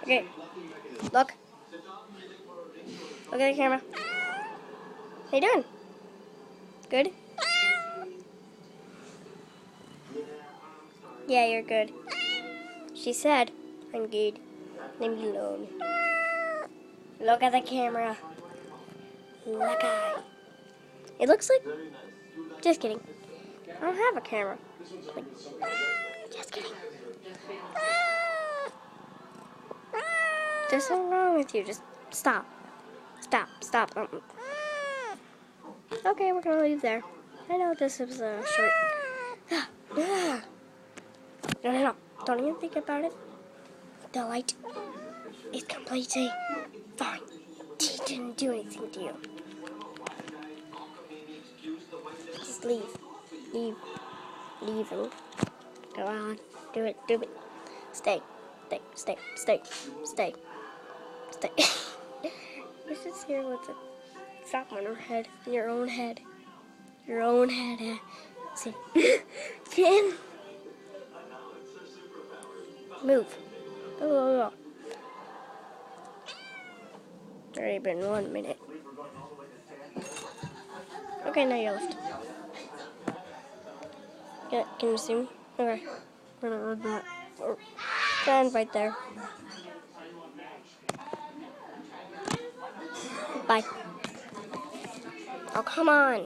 Okay, look. Look at the camera. How you doing? Good? Yeah, you're good. She said, I'm good. Leave me alone. Look at the camera. Look at it. It looks like... Just kidding. I don't have a camera. Like, just kidding. There's something wrong with you. Just stop. Stop. Okay, we're gonna leave there. I know this is a short... No. Don't even think about it. The light is completely fine. He didn't do anything to you. Just leave. Leave him. Go on. Do it. Stay. You're just here with a sock on her head. In your own head. See. Kitten. Move. Go. Already been 1 minute. Okay, now you're left. Can you see me? Okay. Stand right there. Bye. Oh, come on.